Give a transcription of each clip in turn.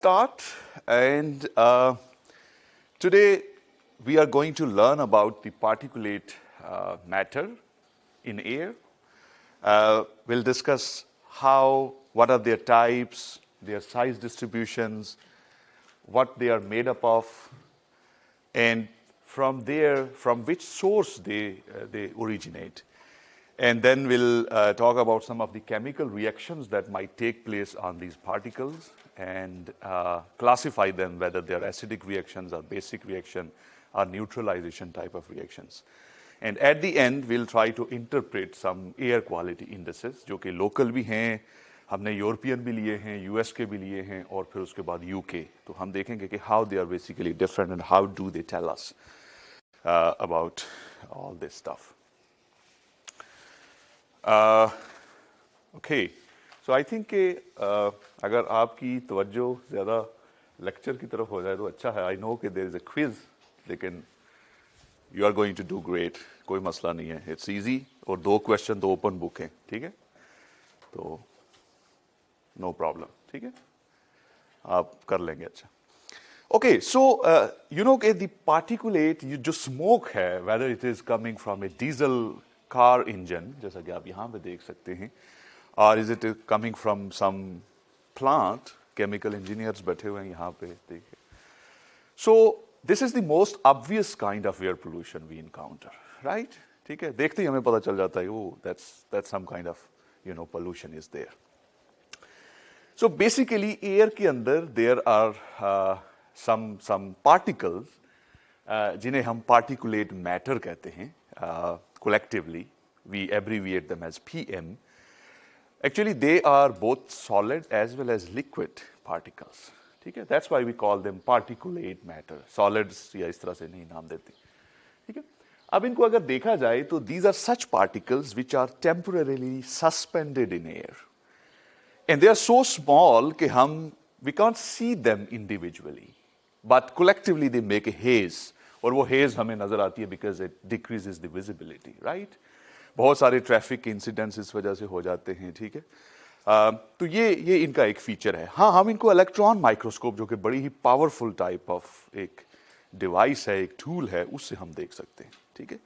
start, and today we are going to learn about the particulate matter in air. We'll discuss what are their types, their size distributions, what they are made up of, and from which source they originate. And then we'll talk about some of the chemical reactions that might take place on these particles and classify them, whether they're acidic reactions or basic reaction or neutralization type of reactions. And at the end, we'll try to interpret some air quality indices, जो कि local भी हैं, हमने European भी लिए हैं, US के भी लिए हैं, और फिर उसके बाद UK. तो हम देखेंगे कि how they are basically different and how do they tell us about all this stuff. Okay, so I think कि अगर आपकी तवज्जो ज़्यादा लेक्चर की तरफ हो जाए तो अच्छा है. I know कि there is a quiz, लेकिन you are going to do great. कोई मसला नहीं है. It's easy और 2 क्वेश्चन तो ओपन बुक हैं, ठीक है? तो no problem, ठीक है? आप कर लेंगे अच्छा. Okay, so you know कि the particulate जो smoke है, whether it is coming from a diesel car engine, जैसा कि आप यहाँ पे देख सकते हैं, or is it coming from some plant, chemical engineers बैठे हुए हैं यहाँ पे देखिए. So this is the most obvious kind of air pollution we encounter, right? ठीक है, देखते ही हमें पता चल जाता है, oh, that's some kind of pollution is there. So basically air के अंदर there are some particles जिन्हें हम particulate matter कहते हैं. Collectively, we abbreviate them as PM. Actually, they are both solid as well as liquid particles. ठीक है? That's why we call them particulate matter. Solids या इस तरह से नहीं नाम देते. ठीक है? अब इनको अगर देखा जाए तो these are such particles which are temporarily suspended in air. And they are so small कि we can't see them individually. But collectively they make a haze. और वो हेज हमें नजर आती है because it decreases the visibility, right? बहुत सारे traffic incidents इस वजह से हो जाते हैं, ठीक है? तो ये इनका एक फीचर है. हाँ, हम इनको इलेक्ट्रॉन माइक्रोस्कोप, जो कि बड़ी ही पावरफुल टाइप ऑफ एक डिवाइस है, एक टूल है, उससे हम देख सकते हैं, ठीक है?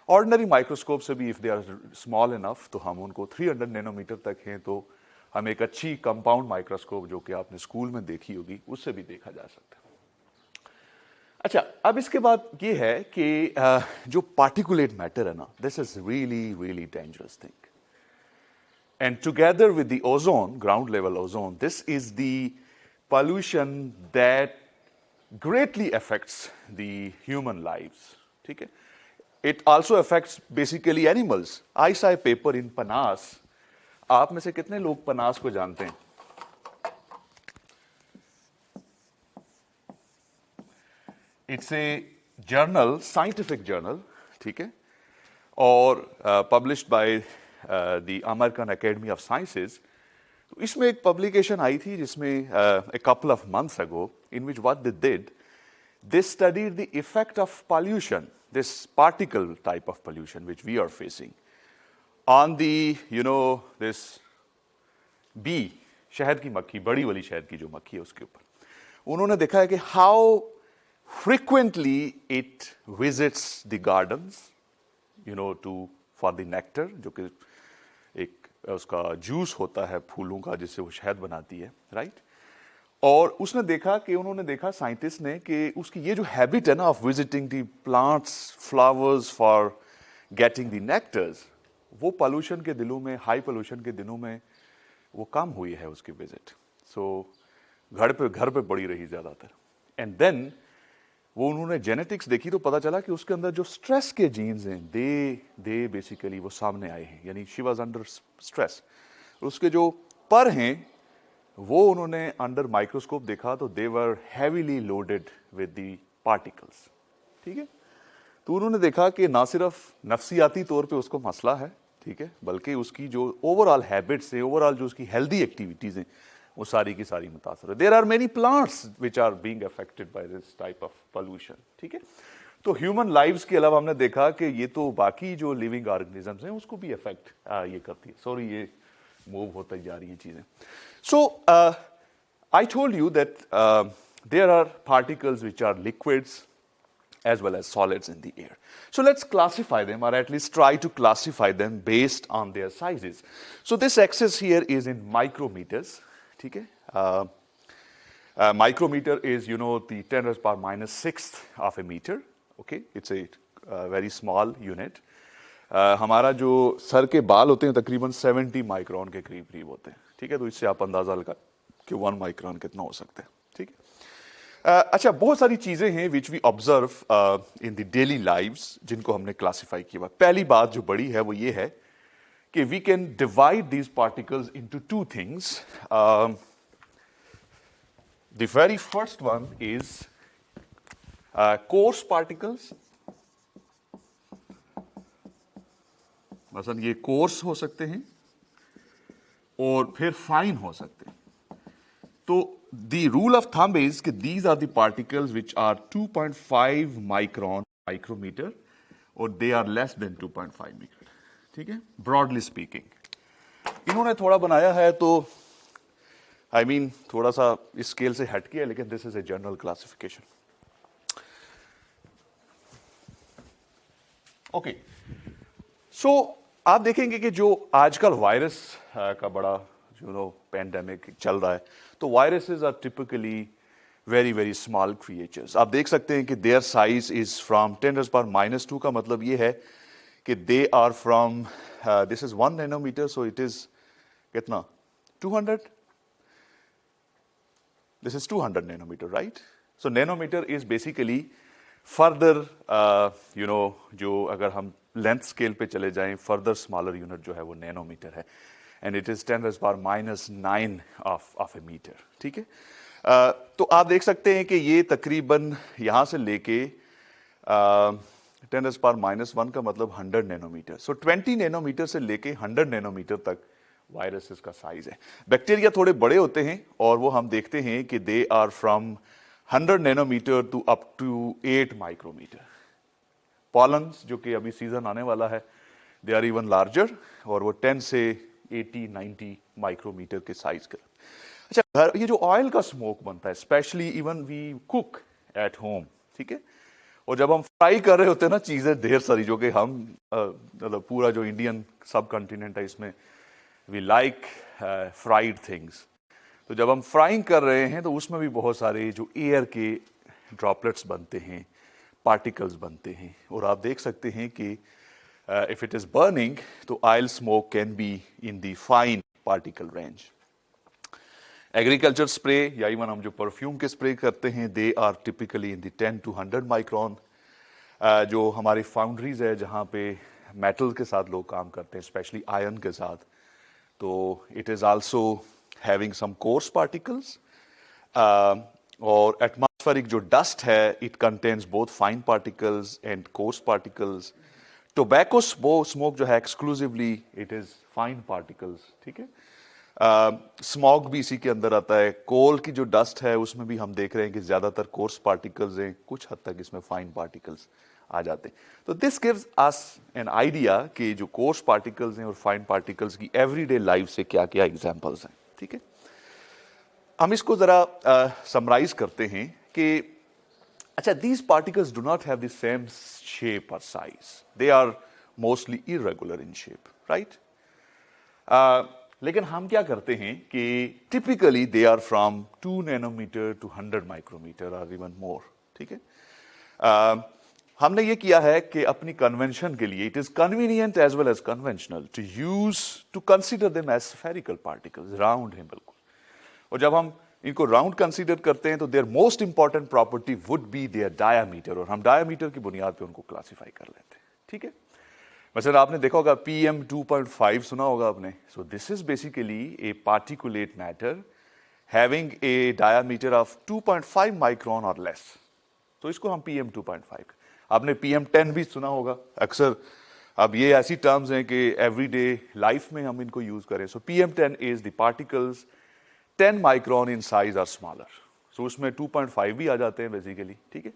ऑर्डिनरी माइक्रोस्कोप से भी if they are small enough तो हम उनको 300 नैनोमीटर तक हैं तो हम एक अच्छी कंपाउंड माइक्रोस्कोप, जो कि आपने स्कूल में देखी होगी, उससे भी देखा जा सकता है. अच्छा, अब इसके बाद ये है कि जो पार्टिकुलेट मैटर है ना, this is really really dangerous thing. And together with the ozone, ground level ozone, this is the pollution that greatly affects the human lives. ठीक है? It also affects basically animals. I saw a paper in पनास. आप में से कितने लोग पनास को जानते हैं? It's a journal, scientific journal, ठीक है? और published by the American Academy of Sciences. तो इसमें एक publication आई थी जिसमें a couple of months ago, in which what they did, they studied the effect of pollution, this particle type of pollution which we are facing, on the this bee, शहद की मक्खी, बड़ी वाली शहद की जो मक्खी है उसके ऊपर. उन्होंने देखा है कि how frequently it visits the gardens, for the nectar, जो कि एक उसका जूस होता है फूलों का जिससे वो शहद बनाती है, राइट? और उसने देखा कि उन्होंने देखा साइंटिस्ट ने कि उसकी ये जो हैबिट है ना of visiting the plants, flowers for getting the nectars, वो पोल्यूशन के दिनों में, हाई पोल्यूशन के दिनों में वो कम हुई है उसकी विजिट. सो घर पे पड़ी रही ज़्यादातर. एंड देन वो उन्होंने जेनेटिक्स देखी तो पता चला कि उसके अंदर जो स्ट्रेस के जीन्स हैं दे बेसिकली वो सामने आए हैं, यानी शी वाज अंडर स्ट्रेस. उसके जो पर हैं वो उन्होंने अंडर माइक्रोस्कोप देखा तो they were heavily loaded with the particles. ठीक है? तो उन्होंने देखा कि ना सिर्फ नफ्सियाती तौर पे उसको मसला है, ठीक है, बल्कि उसकी जो ओवरऑल हैबिट्स हैं, ओवरऑल जो उसकी हेल्दी एक्टिविटीज़ हैं, वो सारी की सारी मुतासर है. There are many plants which are being affected by this type of pollution. ठीक है? तो ह्यूमन लाइव्स के अलावा हमने देखा कि ये तो बाकी जो लिविंग ऑर्गेनिजम्स हैं उसको भी अफेक्ट ये करती है. सॉरी, ये मूव होती जा रही हैं चीज़ें. सो I told you that there are particles which are liquids as well as solids in the air. So let's classify them, or at least try to classify them based on their sizes. So this axis here is in micrometers. Okay? Micrometer is, you know, the 10 raised power minus sixth of a meter. Okay? It's a very small unit. हमारा जो sir के बाल होते हैं तकरीबन 70 micron के करीब करीब होते हैं. ठीक है? तो इससे आप अंदाजा लगा कि 1 माइक्रोन कितना हो सकता है. ठीक है? अच्छा, बहुत सारी चीजें हैं which we observe in the daily lives जिनको हमने क्लासिफाई किया. पहली बात जो बड़ी है वो ये है कि we can divide these particles into two things. The very first one is coarse particles. मसलन ये कोर्स हो सकते हैं और फिर फाइन हो सकते हैं. तो the rule of thumb is that these are the particles which are 2.5 micron micrometer or they are less than 2.5 micron. ठीक है? Broadly speaking. इन्होंने थोड़ा बनाया है तो I mean थोड़ा सा इस स्केल से हट गया, लेकिन this is a general classification. Okay. So आप देखेंगे कि जो आजकल वायरस का बड़ा पैंडेमिक चल रहा है, तो viruses are typically very very small creatures. आप देख सकते हैं कि their size is from 10 raised power minus 2 का मतलब ये है कि they are from this is 1 nanometre, so it is कितना 200, this is 200 nanometre, right? So nanometre is basically further जो अगर हम लेंथ स्केल पे चले जाएं, फर्दर स्मॉलर यूनिट जो है वो नैनोमीटर है. And it is 10 raised power minus 9 of a meter. ठीक है? तो आप देख सकते हैं कि ये तकरीबन यहाँ से लेके 10 raised power minus 1 का मतलब 100 नैनोमीटर. सो 20 नैनोमीटर से लेके 100 नैनोमीटर तक वायरसेस का साइज है. बैक्टीरिया थोड़े बड़े होते हैं और वो हम देखते हैं कि they are from 100 nanometre to up to 8 micrometre. Pollens जो कि अभी सीजन आने वाला है, दे आर इवन लार्जर और वो 10 से 80-90 माइक्रोमीटर के साइज का. अच्छा, ये जो ऑयल का स्मोक बनता है, specially even we cook at home, ठीक है, और जब हम फ्राई कर रहे होते हैं ना चीजें ढेर सारी, जो कि हम मतलब पूरा जो इंडियन सब कॉन्टिनेंट है इसमें वी लाइक फ्राइड थिंग्स. तो जब हम फ्राइंग कर रहे हैं तो उसमें भी बहुत सारे जो एयर के ड्रॉपलेट्स बनते हैं, पार्टिकल्स बनते हैं, और आप देख सकते हैं कि if it is burning, तो oil smoke can be in the fine particle range. Agriculture spray या even हम जो परफ्यूम के स्प्रे करते हैं, they are typically in the 10 to 100 micron. जो हमारी फाउंड्रीज है जहाँ पे मेटल के साथ लोग काम करते हैं, स्पेशली आयरन के साथ, तो it is also having some coarse particles. और एटमॉस्फेरिक जो डस्ट है, it contains both fine particles and coarse particles. Tobacco smoke जो है exclusively it is fine particles. ठीक है? स्मोक भी इसी के अंदर आता है. कोल की जो डस्ट है उसमें भी हम देख रहे हैं कि ज्यादातर कोर्स पार्टिकल्स हैं, कुछ हद तक इसमें फाइन पार्टिकल्स आ जाते हैं. तो this gives us an idea कि जो कोर्स पार्टिकल्स हैं और फाइन पार्टिकल्स की एवरीडे लाइफ से क्या क्या एग्जांपल्स हैं. ठीक है? हम इसको जरा समराइज करते हैं कि अच्छा, these particles do not have the same shape or size. They are mostly irregular in shape, right? लेकिन हम क्या करते हैं कि typically they are from 2 nanometer to 100 micrometer or even more. ठीक है? हमने ये किया है कि अपनी कन्वेंशन के लिए it is convenient as well as conventional to consider them as spherical particles, round हैं बिल्कुल. और जब हम इनको राउंड कंसीडर करते हैं तो their most important property would be their diameter, और हम डायामीटर की बुनियाद पे उनको क्लासिफाई कर लेते हैं. ठीक है? मतलब आपने देखा होगा PM 2.5 सुना होगा आपने. सो this is basically A particulate matter having a diameter of 2.5 micron और लेस. तो इसको हम PM 2.5. आपने PM 10 भी सुना होगा अक्सर. अब ये ऐसी टर्म्स हैं कि एवरीडे लाइफ में हम इनको यूज करें. So PM 10 is the particles 10 micron in size are smaller. So उसमें 2.5 भी आ जाते हैं बेसिकली. ठीक है?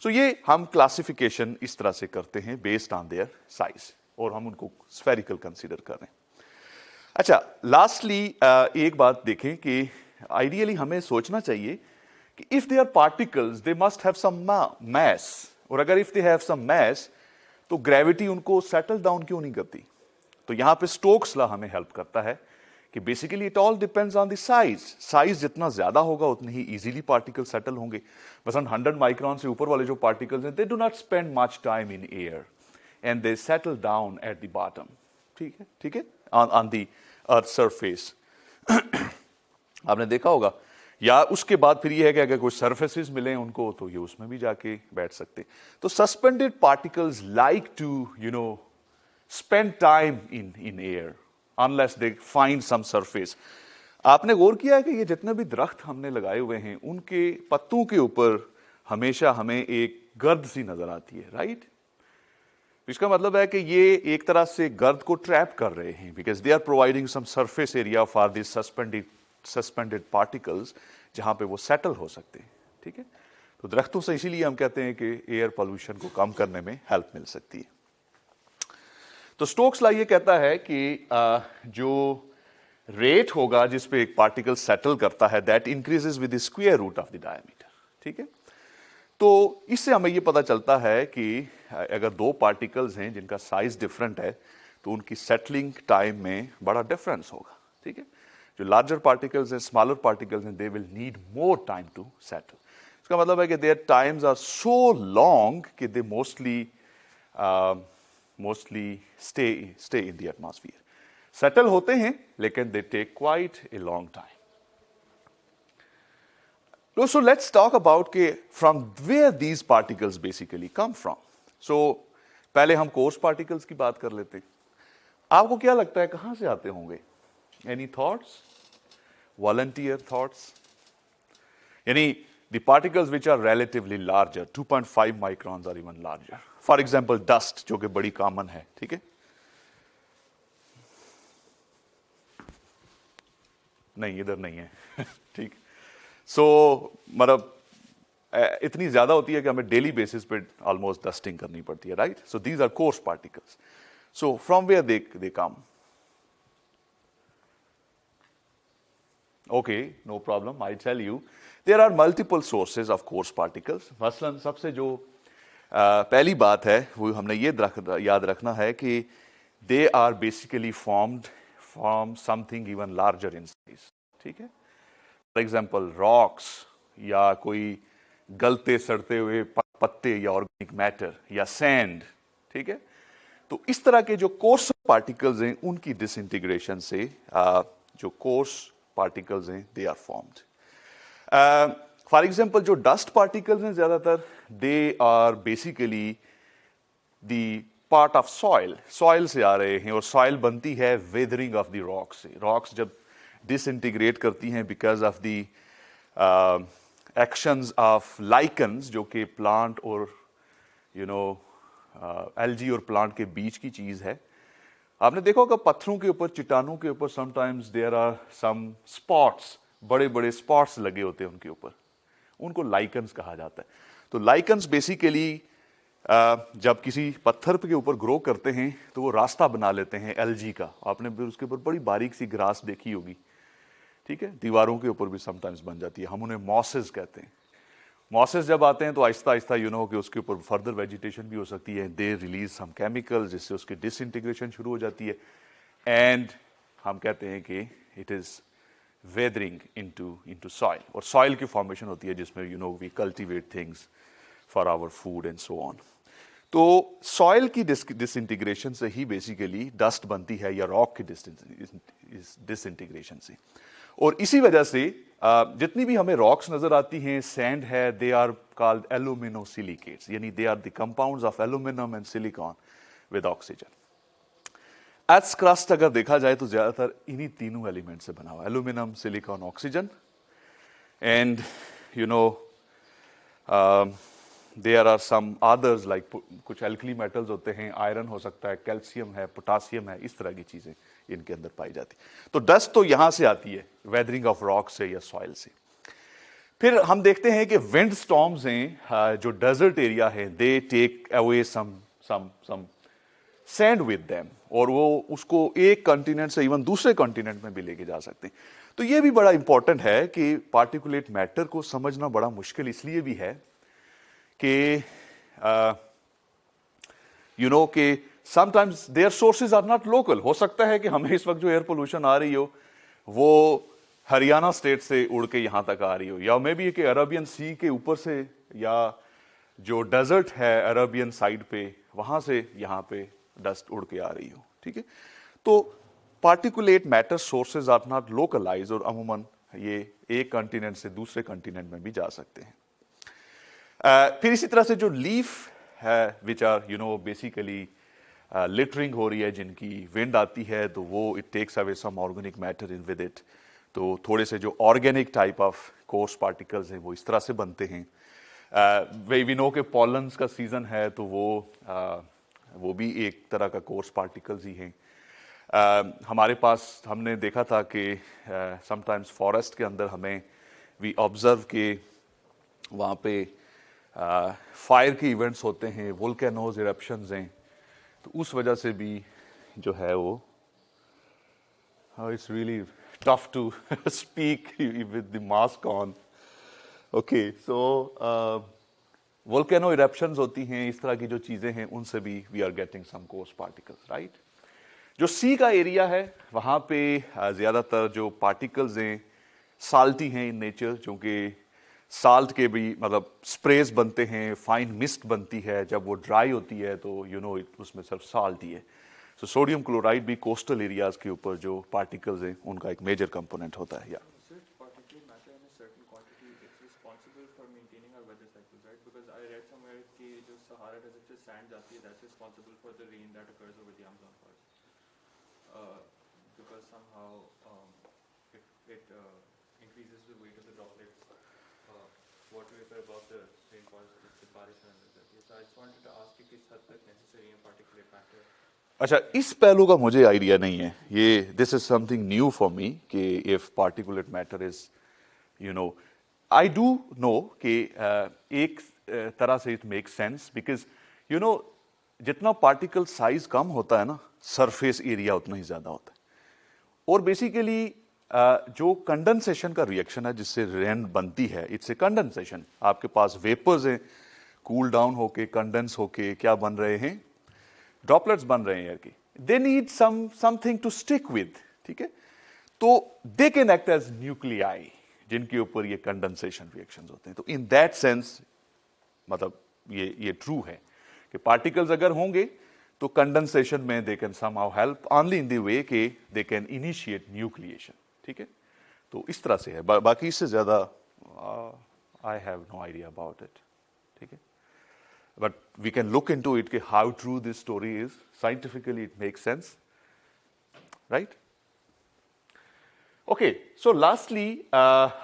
सो ये हम क्लासिफिकेशन इस तरह से करते हैं बेस्ड ऑन देयर साइज, और हम उनको स्फेरिकल कंसीडर कर रहे हैं. अच्छा, लास्टली एक बात देखें कि आइडियली हमें सोचना चाहिए कि if they are particles they must have some mass, और अगर if they have some mass तो ग्रेविटी उनको सेटल डाउन क्यों नहीं करती? तो यहां पे स्टोक्स लॉ हमें हेल्प करता है कि basically it all depends on the size. Size जितना ज्यादा होगा उतने ही इजीली पार्टिकल सेटल होंगे। मसलन 100 माइक्रोन से ऊपर वाले जो पार्टिकल्स हैं, दे do not spend much time in air and they settle down at the bottom. ठीक है, ठीक है, ऑन द अर्थ सरफेस। आपने देखा होगा। या उसके बाद फिर ये है कि अगर कोई सरफेसेस मिले उनको तो ये उसमें भी जाके बैठ सकते। तो suspended particles like to spend time in air unless they find some surface। आपने गौर किया है कि ये जितने भी दरख्त हमने लगाए हुए हैं उनके पत्तों के ऊपर हमेशा हमें एक गर्द सी नजर आती है, राइट? इसका मतलब है कि ये एक तरह से गर्द को ट्रैप कर रहे हैं, because they are providing some surface area for this suspended particles जहां पे वो सेटल हो सकते हैं। ठीक है, तो दरख्तों से इसीलिए हम कहते हैं कि एयर पोल्यूशन को कम करने में हेल्प मिल सकती है। तो स्टोक्स लॉ ये कहता है कि जो रेट होगा जिस पे एक पार्टिकल सेटल करता है, that increases with the square root of the diameter. ठीक है, तो इससे हमें ये पता चलता है कि अगर दो पार्टिकल्स हैं जिनका साइज डिफरेंट है तो उनकी सेटलिंग टाइम में बड़ा डिफरेंस होगा। ठीक है, जो लार्जर पार्टिकल्स हैं, स्मॉलर पार्टिकल्स हैं, they will need more time to settle. इसका मतलब है कि their times are so long कि they mostly stay in the atmosphere. Settle होते हैं लेकिन they take quite a long time. So let's talk about from where these particles basically come from. So पहले हम कोर्स पार्टिकल्स की बात कर लेते हैं। आपको क्या लगता है कहां से आते होंगे? Any thoughts? Volunteer thoughts? यानी the particles which are relatively larger, 2.5 microns or even larger. For example, dust जो कि बड़ी कॉमन है। ठीक है, नहीं इधर नहीं है। ठीक, सो मतलब इतनी ज्यादा होती है कि हमें डेली बेसिस पे ऑलमोस्ट डस्टिंग करनी पड़ती है, right? So these are coarse particles. So from where they come? Okay, no problem, I tell you there are multiple sources of coarse particles. मसलन सबसे जो पहली बात है वो हमने ये याद रखना है कि they are basically formed from something even larger in size. ठीक है, फॉर एग्जाम्पल रॉक्स या कोई गलते सड़ते हुए पत्ते या ऑर्गेनिक मैटर या सैंड। ठीक है, तो इस तरह के जो कोर्स पार्टिकल्स हैं उनकी डिसइंटीग्रेशन से जो कोर्स पार्टिकल्स हैं they are formed. For example जो डस्ट पार्टिकल्स हैं ज्यादातर they are basically the part of soil से आ रहे हैं, और सॉइल बनती है वेदरिंग ऑफ द रॉक्स से। रॉक्स जब डिसइंटीग्रेट करती हैं because of the actions of lichens, जो कि प्लांट और एल्गी और प्लांट के बीच की चीज है। आपने देखा होगा पत्थरों के ऊपर, चट्टानों के ऊपर sometimes there are some spots, बड़े बड़े स्पॉट्स लगे होते हैं उनके ऊपर, उनको लाइकन्स कहा जाता है। तो लाइकन्स बेसिकली जब किसी पत्थर के ऊपर ग्रो करते हैं तो वो रास्ता बना लेते हैं एल्गी का। आपने भी उसके ऊपर बड़ी बारीक सी ग्रास देखी होगी। ठीक है, दीवारों के ऊपर भी समटाइम्स बन जाती है, हम उन्हें मॉसेस कहते हैं। मॉसेस जब आते हैं तो आहिस्ता आहिस्ता कि उसके ऊपर फर्दर वेजिटेशन भी हो सकती है, दे रिलीज सम केमिकल्स जिससे उसकी डिसइंटीग्रेशन शुरू हो जाती है, एंड हम कहते हैं कि it is weathering into soil, और सॉइल की फॉर्मेशन होती है जिसमें we cultivate things for our food and so on. तो सॉइल की डिसइंटीग्रेशन से ही बेसिकली डस्ट बनती है, या रॉक की डिसइंटीग्रेशन से। और इसी वजह से जितनी भी हमें रॉक्स नजर आती हैं, सैंड है, दे आर कॉल्ड एल्यूमिनोसिलिकेट्स, यानी they are the compounds of aluminium and silicon with oxygen. Earth's crust अगर देखा जाए तो ज्यादातर इन्हीं तीनों एलिमेंट से बना हुआ, aluminium, silicon, oxygen. And there are some others like कुछ एल्कली मेटल्स होते हैं, आयरन हो सकता है, कैल्शियम है, पोटासियम है, इस तरह की चीजें इनके अंदर पाई जाती। तो डस्ट तो यहां से आती है, वेदरिंग ऑफ रॉक से या सॉइल से। फिर हम देखते हैं कि विंड स्टॉर्म्स हैं, जो डेजर्ट एरिया है, they take away some sand with them, और वो उसको एक कॉन्टिनेंट से इवन दूसरे कॉन्टिनेंट में भी लेके जा सकते हैं। तो ये भी बड़ा इंपॉर्टेंट है कि पार्टिकुलेट मैटर को समझना बड़ा मुश्किल इसलिए भी है कि यू नो कि sometimes their sources are not local. हो सकता है कि हमें इस वक्त जो एयर पोल्यूशन आ रही हो वो हरियाणा स्टेट से उड़ के यहां तक आ रही हो, या मे भी कि अरबियन सी के ऊपर से, या जो डेजर्ट है अरबियन साइड पे वहां से यहां पे डस्ट उड़ के आ रही हो। ठीक है, तो particulate matter sources are not localise, और अमूमन ये एक कंटिनेंट से दूसरे कंटिनेंट में भी जा सकते हैं। फिर इसी तरह से जो लीफ है which are you know basically littering हो रही है, जिनकी विंड आती है तो वो it takes away some organic matter in with it, तो थोड़े से जो organic type of coarse particles हैं वो इस तरह से बनते हैं। वी नो के पॉलन्स का सीजन है तो वो भी एक तरह का कोर्स पार्टिकल्स ही हैं। हमारे पास हमने देखा था कि समटाइम्स फॉरेस्ट के अंदर हमें वी ऑब्जर्व के वहाँ पे फायर के इवेंट्स होते हैं, वोल्केनोज इरप्शंस हैं, तो उस वजह से भी जो है वो it's really tough to speak with the mask on. Okay, so volcano eruptions होती हैं, इस तरह की जो चीज़ें हैं उनसे भी we are getting some coarse particles, right. जो सी का एरिया है वहाँ पे ज़्यादातर जो पार्टिकल्स हैं साल्टी हैं इन नेचर, क्योंकि साल्ट के भी मतलब स्प्रेज बनते हैं, फाइन मिस्ट बनती है, जब वो ड्राई होती है तो यू नो उसमें सिर्फ साल्ट ही है। सो सोडियम क्लोराइड भी कोस्टल एरियाज के ऊपर जो पार्टिकल्स हैं उनका एक मेजर कंपोनेंट होता है। या water vapor above the rainfall comparison with that. So I just wanted to ask you किस हद तक necessary है particulate matter? अच्छा, इस पहलू का मुझे आइडिया नहीं है, ये this is something new for me कि if particulate matter is you know I do know कि एक तरह से it make sense, because you know जितना पार्टिकल साइज कम होता है ना, सरफेस एरिया उतना ही ज्यादा होता है। और बेसिकली जो कंडेंसेशन का रिएक्शन है जिससे रेन बनती है, इट्स ए कंडेंसेशन। आपके पास वेपर्स हैं, कूल डाउन होके कंडेंस होके क्या बन रहे हैं, ड्रॉपलेट्स बन रहे हैं एयर की। They need something to stick with, ठीक है, तो they can act as nuclei जिनके ऊपर ये कंडेंसेशन रिएक्शंस होते हैं। तो इन दैट सेंस मतलब ये ट्रू है कि पार्टिकल्स अगर होंगे तो कंडेंसेशन में they can somehow help only in the way के दे कैन इनिशिएट न्यूक्लिएशन। ठीक है, तो इस तरह से है, बाकी इससे ज्यादा I have no idea about it. ठीक है, but we can look into it कि how true this story is. Scientifically it makes sense, right? Okay, so lastly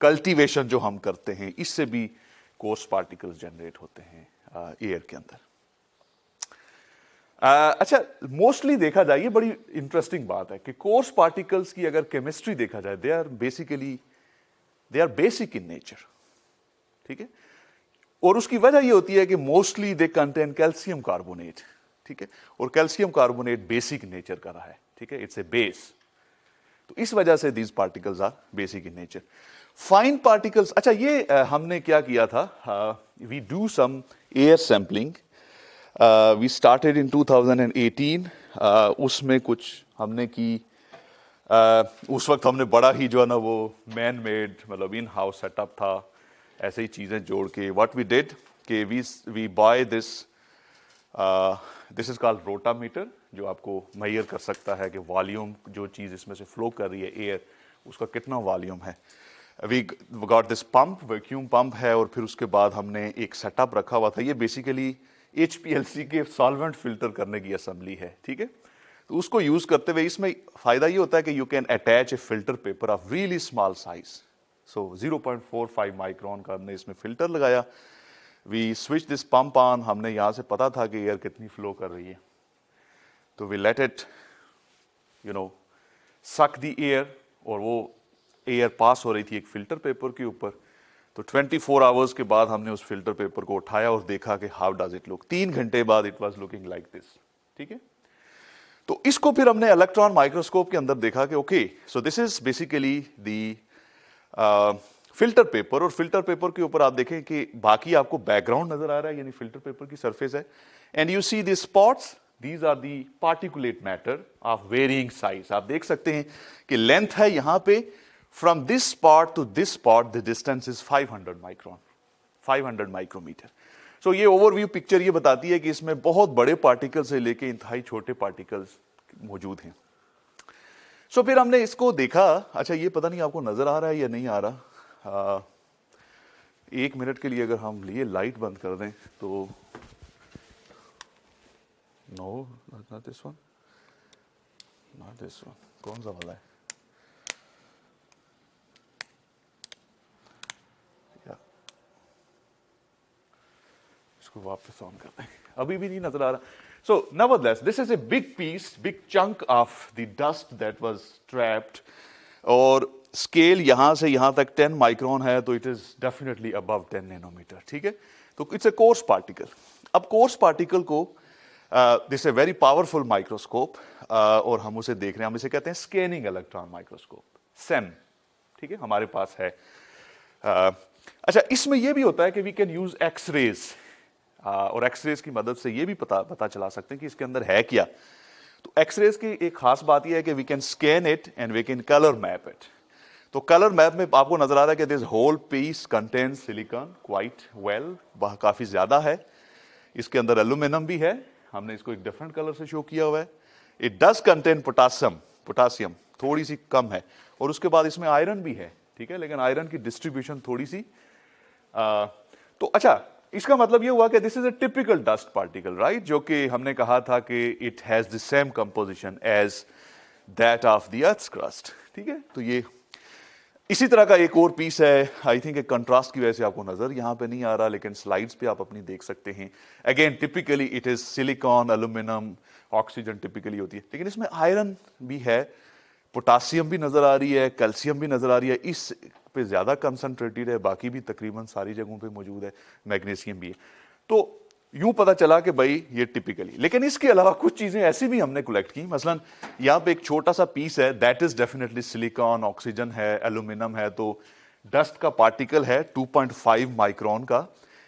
cultivation जो हम करते हैं, इससे भी coarse particles generate होते हैं air के अंदर। अच्छा, मोस्टली देखा जाए, ये बड़ी इंटरेस्टिंग बात है कि कोर्स पार्टिकल्स की अगर केमिस्ट्री देखा जाए, they are basic in nature. ठीक है, और उसकी वजह ये होती है कि mostly they contain calcium carbonate. ठीक है, और कैल्शियम कार्बोनेट बेसिक नेचर का रहा है। ठीक है, इट्स ए बेस, तो इस वजह से these particles are basic in nature. Fine particles, अच्छा ये हमने क्या किया था, we do some air sampling, we started in 2018। उसमें कुछ हमने की, उस वक्त हमने बड़ा ही जो है ना वो मैन मेड मतलब इन हाउस सेटअप था, ऐसे ही चीज़ें जोड़ के व्हाट वी डिड कि we buy this is called rotameter, जो आपको मेजर कर सकता है कि वॉल्यूम जो चीज़ इसमें से फ्लो कर रही है एयर, उसका कितना वॉल्यूम है। We got this pump, vacuum pump है, और फिर उसके बाद हमने एक सेटअप रखा हुआ था। ये बेसिकली HPLC के सॉल्वेंट फिल्टर करने की असेंबली है। ठीक है, तो उसको यूज करते हुए इसमें फायदा ये होता है कि you can attach a filter paper of really small size. So 0.45 micron का हमने इसमें फिल्टर लगाया। We switch this pump on, हमने यहाँ से पता था कि एयर कितनी फ्लो कर रही है, तो we let it you know suck the air, और वो एयर पास हो रही थी एक फिल्टर पेपर के ऊपर। तो 24 आवर्स के बाद हमने उस फिल्टर पेपर को उठाया और देखा कि हाउ डज इट लुक। 3 घंटे बाद it was looking like this. ठीक है, तो इसको फिर हमने इलेक्ट्रॉन माइक्रोस्कोप के अंदर देखा कि okay, so this is basically the filter paper, और फिल्टर पेपर के ऊपर आप देखें कि बाकी आपको बैकग्राउंड नजर आ रहा है, यानी फिल्टर पेपर की सरफेस है, and you see the spots, these are the particulate matter of varying size. आप देख सकते हैं कि लेंथ है यहां पे, from this spot to this spot the distance is 500 micron, 500 micrometre. So ये ओवरव्यू पिक्चर ये बताती है कि इसमें बहुत बड़े पार्टिकल से लेके इंतहाई छोटे पार्टिकल्स मौजूद हैं। सो फिर हमने इसको देखा। अच्छा, ये पता नहीं आपको नजर आ रहा है या नहीं आ रहा, 1 मिनट के लिए अगर हम लिए लाइट बंद कर दें तो, no not this one, not this one, कौन सा वाला है, या इसको वापस ऑन कर दें, अभी भी नहीं नजर आ रहा। So nevertheless, this is a big piece, big chunk of the dust that was trapped, और स्केल यहां से यहां तक 10 माइक्रोन है, तो it is definitely above 10 nanometre. ठीक है, तो इट्स ए कोर्स पार्टिकल। अब कोर्स पार्टिकल को this a very powerful microscope, और हम उसे देख रहे हैं, हम इसे कहते हैं स्कैनिंग इलेक्ट्रॉन माइक्रोस्कोप, सेम। ठीक है, हमारे पास है। अच्छा, इसमें यह भी होता है कि वी कैन यूज एक्सरेज, और एक्सरेज की मदद से ये भी पता चला सकते हैं कि इसके अंदर है क्या। तो एक्सरेज की एक खास बात यह है कि we can scan it and we can colour map it. तो कलर मैप में आपको नजर आ रहा है कि this whole piece contains silicon quite well, काफी ज्यादा है। इसके अंदर एल्यूमिनियम भी है, हमने इसको एक डिफरेंट कलर से शो किया हुआ है। It does contain potassium, potassium थोड़ी सी कम है, और उसके बाद इसमें आयरन भी है। ठीक है, लेकिन आयरन की डिस्ट्रीब्यूशन थोड़ी सी तो अच्छा, इसका मतलब ये हुआ कि this is a typical dust particle, right, जो कि हमने कहा था कि it has the same composition as that of the earth's crust. ठीक है, तो ये इसी तरह का एक और पीस है। आई थिंक एक कंट्रास्ट की वजह से आपको नजर यहां पे नहीं आ रहा, लेकिन स्लाइड्स पे आप अपनी देख सकते हैं। Again typically it is silicon, aluminium, oxygen typically होती है, लेकिन इसमें आयरन भी है, पोटासियम भी नजर आ रही है, कैल्शियम भी नजर आ रही है, इस पे ज्यादा कंसंट्रेटेड है, बाकी भी तकरीबन सारी जगहों पे मौजूद है, मैग्नीशियम भी है। तो यूं पता चला कि भाई ये टिपिकली, लेकिन इसके अलावा कुछ चीजें ऐसी भी हमने कलेक्ट की। मसलन यहां पे एक छोटा सा पीस है, that is definitely silicon, oxygen है, एल्यूमिनियम है, तो डस्ट का पार्टिकल है 2.5 माइक्रोन का।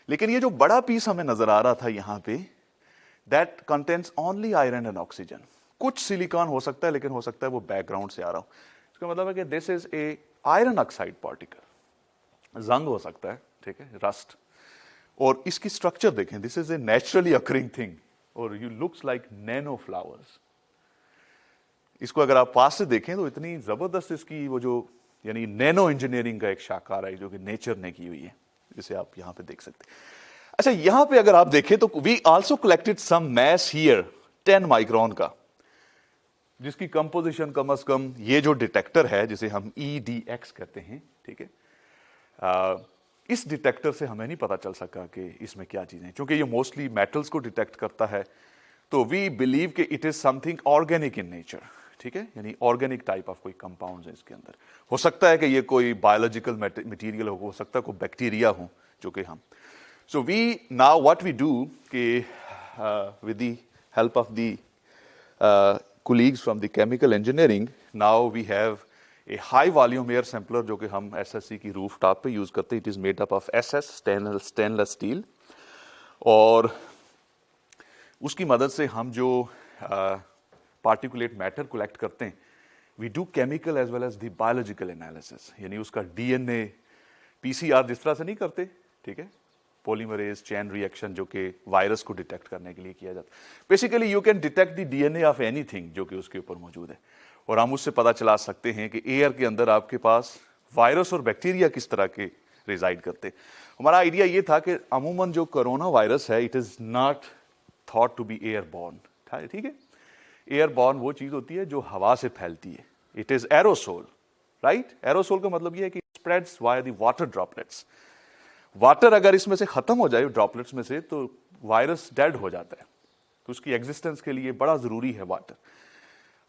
लेकिन ये जो बड़ा पीस हमें नजर आ रहा था यहां पे, that contains only iron and oxygen. कुछ सिलिकॉन हो सकता है, लेकिन हो सकता है वो बैकग्राउंड से आ रहा हो। इसका मतलब है कि this is A iron oxide particle, जंग हो सकता है, ठीक है, रस्ट। और इसकी स्ट्रक्चर देखें, this is a naturally occurring thing, और you looks like nano flowers. इसको अगर आप पास से देखें तो इतनी जबरदस्त इसकी वो जो यानी नैनो इंजीनियरिंग का एक शाकार है जो कि नेचर ने की हुई है, जिसे आप यहां पे देख सकते हैं। अच्छा, यहां पे अगर आप देखें तो we also collected some mass here 10 micron का, जिसकी कंपोजिशन कम से कम, ये जो डिटेक्टर है जिसे हम EDX कहते हैं, ठीक है, इस डिटेक्टर से हमें नहीं पता चल सका कि इसमें क्या चीजें, क्योंकि ये मोस्टली मेटल्स को डिटेक्ट करता है। तो वी बिलीव कि it is something organic in nature, ठीक है, यानी ऑर्गेनिक टाइप ऑफ कोई कंपाउंड है इसके अंदर। हो सकता है कि ये कोई बायोलॉजिकल मटेरियल हो सकता है कोई बैक्टीरिया हो, जो कि हम, so we now what we do कि with the help of the colleagues from the chemical engineering, now we have a high volume air sampler जो कि हम SSC की रूफ टॉप पे यूज करते हैं। It is made up of SS stainless steel, और उसकी मदद से हम जो पार्टिकुलेट मैटर कलेक्ट करते हैं, we do chemical as well as the biological analysis, यानी उसका DNA PCR जिस तरह से नहीं करते, ठीक है, पॉलीमरेज चेन रिएक्शन जो कि वायरस को डिटेक्ट करने के लिए किया जाता है। Basically you can detect the DNA of anything जो कि उसके ऊपर मौजूद है, और हम उससे पता चला सकते हैं कि एयर के अंदर आपके पास वायरस और बैक्टीरिया किस तरह के रिजाइड करते हैं। हमारा आइडिया ये था कि अमूमन जो कोरोना वायरस है, it is not thought to be airborne, ठीक है। एयरबॉर्न वो चीज होती है जो हवा से फैलती है, it is aerosol, right. Aerosol का मतलब ये है कि spreads via the water droplets. Water अगर इसमें से खत्म हो जाए ड्रॉपलेट्स में से, तो वायरस डेड हो जाता है, तो उसकी एग्जिस्टेंस के लिए बड़ा जरूरी है वाटर।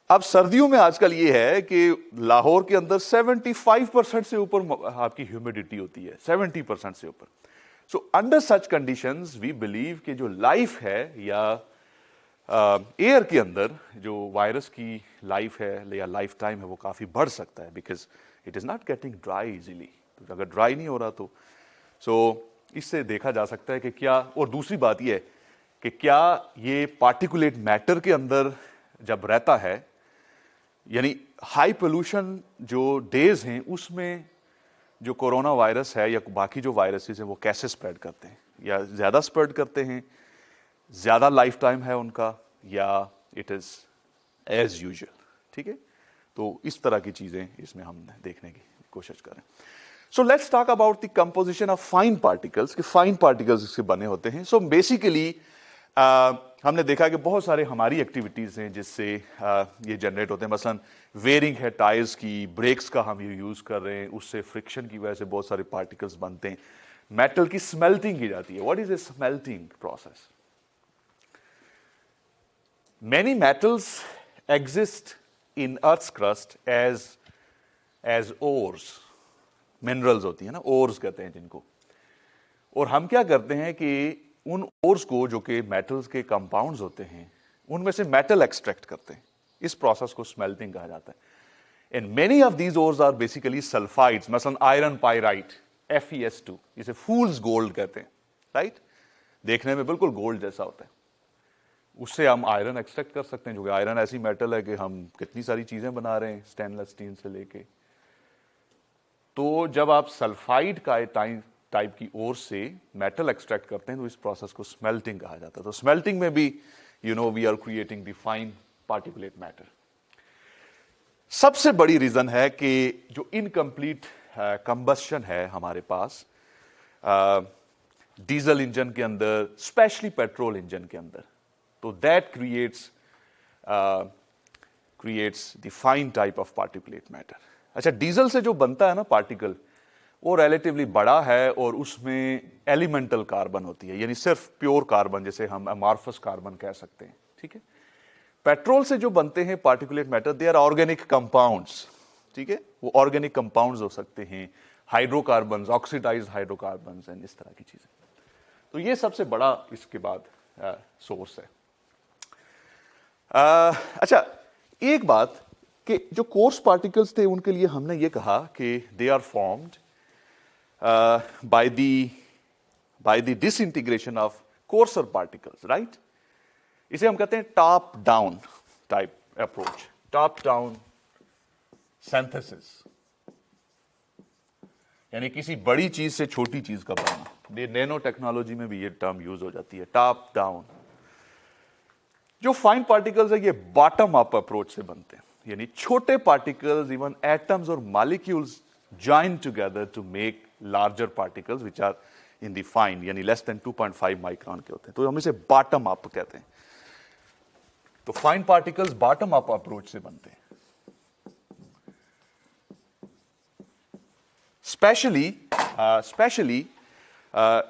अब सर्दियों में आजकल ये है कि लाहौर के अंदर 75% से ऊपर आपकी ह्यूमिडिटी होती है, 70% से ऊपर। So under such conditions we believe कि जो लाइफ है या एयर के अंदर जो वायरस की लाइफ है या लाइफ टाइम है वो काफ़ी बढ़ सकता है, because it is not getting dry easily. तो अगर ड्राई नहीं हो रहा तो इससे देखा जा सकता है कि क्या, और दूसरी बात ये है कि क्या ये पार्टिकुलेट मैटर के अंदर जब रहता है, यानी हाई पोल्यूशन जो डेज हैं उसमें जो कोरोना वायरस है या बाकी जो वायरसेस हैं वो कैसे स्प्रेड करते हैं, या ज़्यादा स्प्रेड करते हैं, ज़्यादा लाइफ टाइम है उनका, या इट इज़ एज यूजुअल। ठीक है, तो इस तरह की चीज़ें इसमें हम देखने की कोशिश करें। So let's talk about the composition of fine particles, कि फाइन पार्टिकल्स इससे बने होते हैं। सो बेसिकली हमने देखा कि बहुत सारे हमारी एक्टिविटीज़ हैं जिससे ये जनरेट होते हैं। मसलन वेयरिंग है टायर्स की, ब्रेक्स का हम ये यूज़ कर रहे हैं, उससे फ्रिक्शन की वजह से बहुत सारे पार्टिकल्स बनते हैं। मेटल की स्मेल्टिंग की जाती है। What is a smelting process? Many metals exist in Earth's crust as ores. Minerals होती है ना, ores कहते हैं जिनको। और हम क्या करते हैं कि उन ores को, जो कि metals के compounds होते हैं, उनमें से metal extract करते हैं। इस process को smelting कहा जाता है। And many of these ores are basically sulfides, मसलन iron pyrite, FeS2, इसे fool's gold कहते हैं, राइट? देखने में बिल्कुल गोल्ड जैसा होता है। उससे हम आयरन एक्सट्रैक्ट कर सकते हैं, जो कि आयरन ऐसी मेटल है कि हम कितनी सारी चीज़ें बना रहे हैं, स्टेनलेस स्टील से लेके। तो जब आप सल्फाइड का टाइप की ओर से मेटल एक्सट्रैक्ट करते हैं तो इस प्रोसेस को स्मेल्टिंग कहा जाता है। तो स्मेल्टिंग में भी we are creating the fine particulate matter. सबसे बड़ी रीज़न है कि जो इनकम्प्लीट कंबस्शन है हमारे पास डीजल इंजन के अंदर, स्पेशली पेट्रोल इंजन के अंदर, तो that creates the fine type of particulate matter. अच्छा, डीजल से जो बनता है ना पार्टिकल, वो रिलेटिवली बड़ा है और उसमें एलिमेंटल कार्बन होती है, यानी सिर्फ प्योर कार्बन, जैसे हम अमॉर्फस कार्बन कह सकते हैं। ठीक है, पेट्रोल से जो बनते हैं particulate matter, they are organic compounds. ठीक है, वो ऑर्गेनिक कंपाउंड्स हो सकते हैं, हाइड्रोकार्बन्स, ऑक्सीडाइज्ड हाइड्रोकार्बन्स एंड इस तरह की चीजें। तो ये सबसे बड़ा इसके बाद सोर्स है। अच्छा, एक बात कि जो कोर्स पार्टिकल्स थे उनके लिए हमने ये कहा कि they are formed by the disintegration of coarser particles, right? इसे हम कहते हैं top down type approach, top down synthesis, यानी किसी बड़ी चीज से छोटी चीज का बनना। नैनो टेक्नोलॉजी में भी ये टर्म यूज हो जाती है, टॉप डाउन। जो फाइन पार्टिकल्स है ये बॉटम अप अप्रोच से बनते हैं, यानी छोटे पार्टिकल्स, इवन एटम्स और molecules join together to make larger particles which are in the fine, यानी लेस देन 2.5 माइक्रोन के होते हैं। तो हम इसे बॉटम अप कहते हैं। तो fine particles bottom up approach से बनते हैं। स्पेशली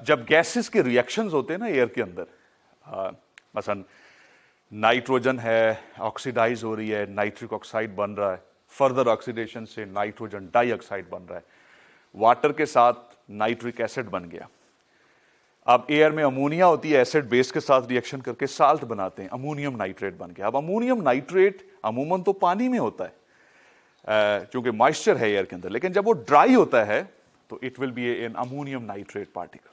जब गैसेस के रिएक्शंस होते हैं ना एयर के अंदर, मसलन नाइट्रोजन है, ऑक्सीडाइज हो रही है, नाइट्रिक ऑक्साइड बन रहा है, फर्दर ऑक्सीडेशन से नाइट्रोजन डाइऑक्साइड बन रहा है, वाटर के साथ नाइट्रिक एसिड बन गया। अब एयर में अमोनिया होती है, एसिड बेस के साथ रिएक्शन करके साल्ट बनाते हैं, अमोनियम नाइट्रेट बन गया। अब अमोनियम नाइट्रेट अमूमन तो पानी में होता है क्योंकि मॉइस्चर है एयर के अंदर, लेकिन जब वो ड्राई होता है तो it will be an ammonium nitrate particle.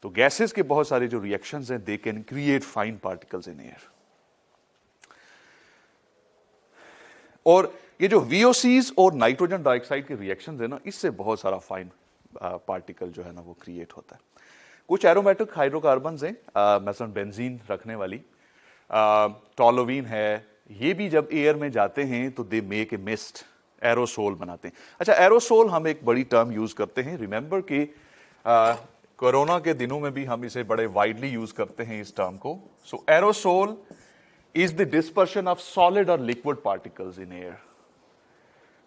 तो गैसेस के बहुत सारे जो रिएक्शंस हैं, they can create fine particles in air. और ये जो VOCs और नाइट्रोजन डाइऑक्साइड के रिएक्शंस है ना, इससे बहुत सारा फाइन पार्टिकल जो है ना वो क्रिएट होता है। कुछ एरोमेटिक हाइड्रोकार्बन्स हैं, मसलन बेंजीन रखने वाली, टोलोवीन है, ये भी जब एयर में जाते हैं तो they make a mist, aerosol बनाते हैं। अच्छा, एरोसोल हम एक बड़ी टर्म यूज करते हैं। रिमेंबर कि कोरोना के दिनों में भी हम इसे बड़े वाइडली यूज करते हैं इस टर्म को। So aerosol is the dispersion of solid और liquid particles in air.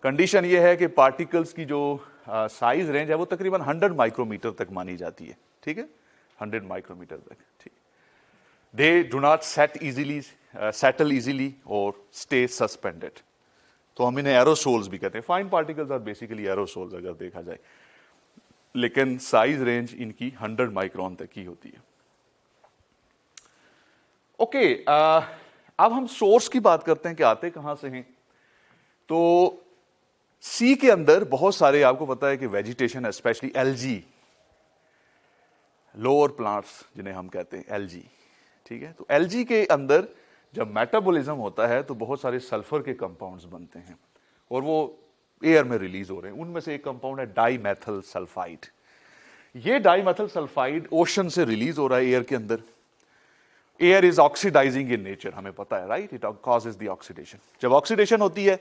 Condition ये है कि पार्टिकल्स की जो साइज रेंज है वो तकरीबन 100 माइक्रोमीटर तक मानी जाती है। ठीक है, 100 माइक्रोमीटर तक। ठीक, they do not settle easily और स्टे सस्पेंडेड, तो हम इन्हें एरोसोल्स भी कहते हैं। Fine particles are basically aerosols अगर देखा जाए, लेकिन साइज रेंज इनकी 100 माइक्रोन तक की होती है। ओके, अब हम सोर्स की बात करते हैं कि आते कहां से हैं। तो सी के अंदर बहुत सारे, आपको पता है कि vegetation, specially LG, lower plants जिन्हें हम कहते हैं एलजी, ठीक है। तो एलजी के अंदर जब मेटाबॉलिज्म होता है तो बहुत सारे सल्फर के कंपाउंड्स बनते हैं और वो एयर में रिलीज हो रहे हैं। उनमें से एक कंपाउंड है डाईमेथल सल्फाइड। ये डाईमेथल सल्फाइड ओशन से रिलीज हो रहा है एयर के अंदर। Air is oxidising in nature, हमें पता है, right. It causes the oxidation. जब ऑक्सीडेशन होती है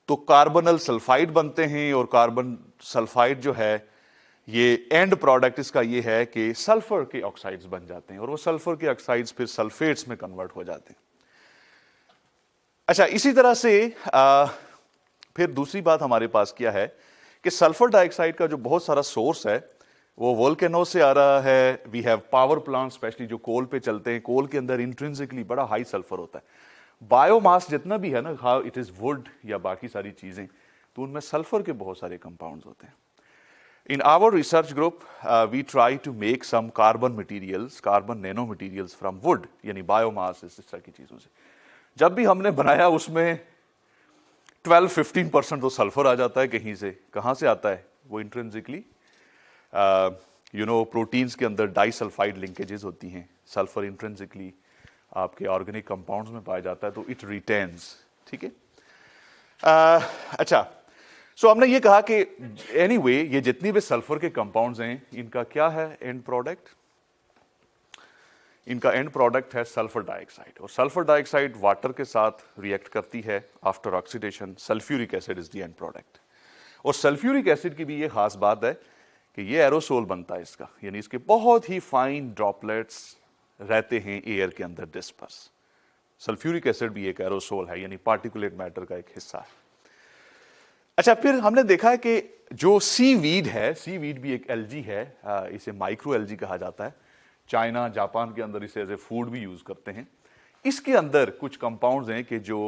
तो कार्बनल सल्फाइड बनते हैं और कार्बन सल्फाइड जो है, ये एंड प्रोडक्ट इसका ये है कि सल्फर के ऑक्साइड्स बन जाते हैं और वो सल्फर के ऑक्साइड्स फिर सल्फेट्स में कन्वर्ट हो जाते हैं। अच्छा, इसी तरह से फिर दूसरी बात हमारे पास क्या है कि सल्फर डाइऑक्साइड का जो बहुत सारा सोर्स है वो वोल्केनो से आ रहा है। We have power plant, specially जो कोल पे चलते हैं। कोल के अंदर इंट्रिंसिकली बड़ा हाई सल्फर होता है। बायोमास जितना भी है ना, हाउ इट इज वुड या बाकी सारी चीजें, तो उनमें सल्फर के बहुत सारे कंपाउंड्स होते हैं। In our research group, we try to make some carbon materials, carbon nano materials from wood, यानी बायोमास, इस तरह की चीजों से। जब भी हमने बनाया उसमें 12-15% तो सल्फर आ जाता है कहीं से। कहाँ से आता है वो? इंट्रिंसिकली प्रोटीन्स के अंदर डाइसल्फाइड लिंकेजेस होती हैं। सल्फर इंट्रिंसिकली आपके ऑर्गेनिक कंपाउंड्स में पाया जाता है, तो इट रिटेन्स, ठीक है। अच्छा, सो हमने ये कहा कि एनीवे ये जितनी भी सल्फर के कंपाउंड्स हैं, इनका क्या है एंड प्रोडक्ट? इनका एंड प्रोडक्ट है सल्फर डाइऑक्साइड। और सल्फर डाइऑक्साइड वाटर के साथ रिएक्ट करती है after oxidation. Sulphuric acid is the end product. और सल्फ्यूरिक एसिड की भी ये खास बात है कि ये एरोसोल बनता है इसका, यानी इसके बहुत ही फाइन ड्रॉपलेट्स रहते हैं एयर के अंदर डिस्पर्स। सल्फ्यूरिक एसिड भी एक एरोसोल है, यानी पार्टिकुलेट मैटर का एक हिस्सा है। अच्छा, फिर हमने देखा है कि जो सीवीड है, सीवीड भी एक एलजी है, इसे माइक्रो एलजी कहा जाता है। चाइना, जापान के अंदर इसे एज ए फूड भी यूज करते हैं। इसके अंदर कुछ कंपाउंड्स हैं कि जो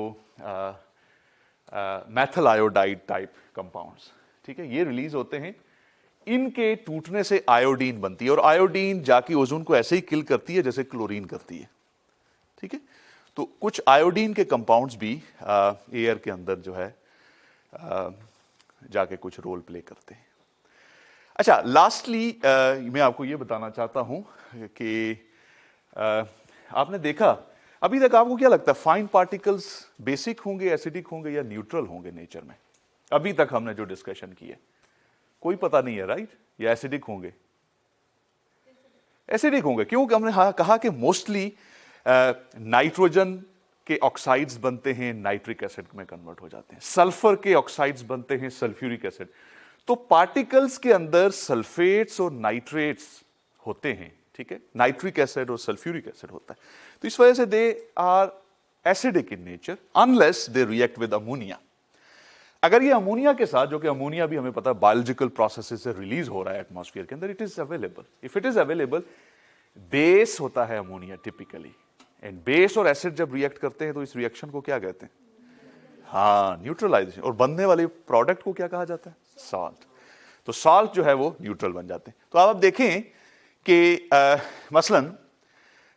मैथल आयोडाइड टाइप कंपाउंड्स, ठीक है, ये रिलीज होते हैं। इनके टूटने से आयोडीन बनती है और आयोडीन जाके ओजोन को ऐसे ही किल करती है जैसे क्लोरीन करती है, ठीक है। तो कुछ आयोडीन के कंपाउंड्स भी एयर के अंदर जो है जाके कुछ रोल प्ले करते हैं। अच्छा, लास्टली मैं आपको ये बताना चाहता हूं कि आपने देखा अभी तक, आपको क्या लगता है फाइन पार्टिकल्स बेसिक होंगे, एसिडिक होंगे या न्यूट्रल होंगे नेचर में? अभी तक हमने जो डिस्कशन की है कोई पता नहीं है, राइट? या एसिडिक होंगे? एसिडिक होंगे। क्यों? हमने कहा कि मोस्टली नाइट्रोजन के ऑक्साइड्स बनते हैं, नाइट्रिक एसिड में कन्वर्ट हो जाते हैं। सल्फर के ऑक्साइड्स बनते हैं, सल्फ्यूरिक एसिड। तो पार्टिकल्स के अंदर सल्फेट्स और नाइट्रेट्स होते हैं, ठीक है। नाइट्रिक एसिड और सल्फ्यूरिक एसिड होता है। तो इस वजह से they are acidic in nature unless they react with ammonia. अगर ये अमोनिया के साथ, जो कि अमोनिया भी हमें पता है बायोलॉजिकल प्रोसेसेस से रिलीज हो रहा है एटमॉस्फेयर के अंदर, it is available. If it is available, base होता है अमोनिया टिपिकली। एंड बेस और एसिड जब रिएक्ट करते हैं तो इस रिएक्शन को क्या कहते हैं? हाँ, न्यूट्रलाइजेशन। और बनने वाले प्रोडक्ट को क्या कहा जाता है? सॉल्ट। तो सॉल्ट जो है वो न्यूट्रल बन जाते हैं। तो आप देखें कि मसलन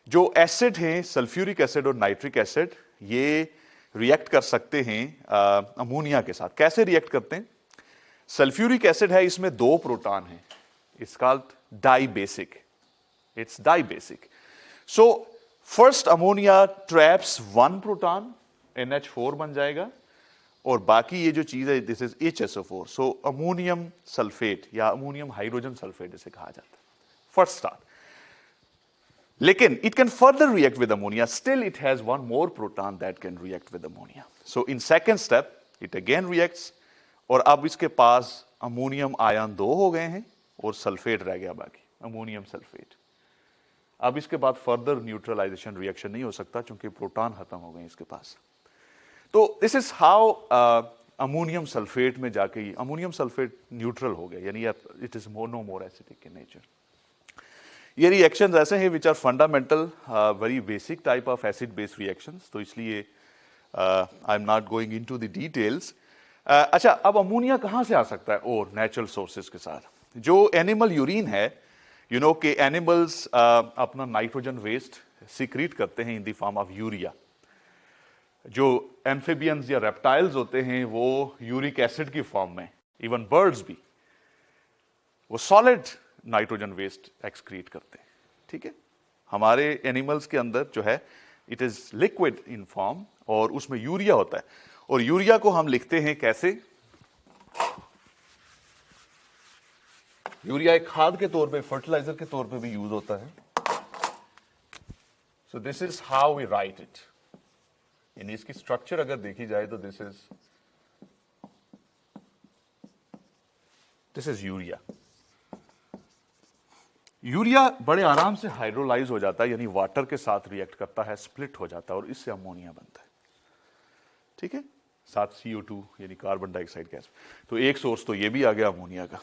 जो एसिड हैं, सल्फ्यूरिक एसिड और नाइट्रिक एसिड, ये रिएक्ट कर सकते हैं अमोनिया के साथ। कैसे रिएक्ट करते हैं? सल्फ्यूरिक एसिड है, इसमें 2 प्रोटॉन हैं। It's called dibasic. It's dibasic. So first ammonia traps 1 proton, NH4 बन जाएगा, और बाकी ये जो चीज है this is HSO4। So ammonium sulphate या अमोनियम हाइड्रोजन सल्फेट इसे कहा जाता है, फर्स्ट स्टार्ट। लेकिन it can further react with ammonia. Still, it has 1 more proton that can react with ammonia. So, in second step, it again reacts. और अब इसके पास ammonium ion 2 हो गए हैं और सल्फेट रह गया बाकी, अमोनियम सल्फेट। अब इसके बाद फर्दर न्यूट्रलाइजेशन रिएक्शन नहीं हो सकता क्योंकि प्रोटॉन खत्म हो गए इसके पास। तो this is how ammonium sulphate में जाके अमोनियम सल्फेट न्यूट्रल हो गया, यानी it is no more acidic in nature. ये रिएक्शंस ऐसे हैं which are fundamental, very basic type of acid based reactions, तो इसलिए I am not going into the details. अच्छा, अब अमोनिया कहाँ से आ सकता है? और नेचुरल सोर्सेज के साथ। जो एनिमल यूरिन है, यू नो कि एनिमल्स अपना नाइट्रोजन वेस्ट सीक्रेट करते हैं in the form of urea. जो एम्फिबियंस या रेप्टाइल्स होते हैं वो यूरिक एसिड की फॉर्म में, इवन बर्ड्स भी, वो सॉलिड नाइट्रोजन वेस्ट एक्सक्रीट करते हैं। ठीक है, हमारे एनिमल्स के अंदर जो है it is liquid in form और उसमें यूरिया होता है, और यूरिया को हम लिखते हैं कैसे? यूरिया एक खाद के तौर पे, फर्टिलाइजर के तौर पे भी यूज होता है। So this is how we write it. यानी इसकी स्ट्रक्चर अगर देखी जाए तो दिस इज यूरिया। यूरिया बड़े आराम से हाइड्रोलाइज हो जाता है, यानी वाटर के साथ रिएक्ट करता है, स्प्लिट हो जाता है और इससे अमोनिया बनता है। ठीक है, साथ CO2 यानी कार्बन डाइऑक्साइड गैस। तो एक सोर्स तो ये भी आ गया अमोनिया का।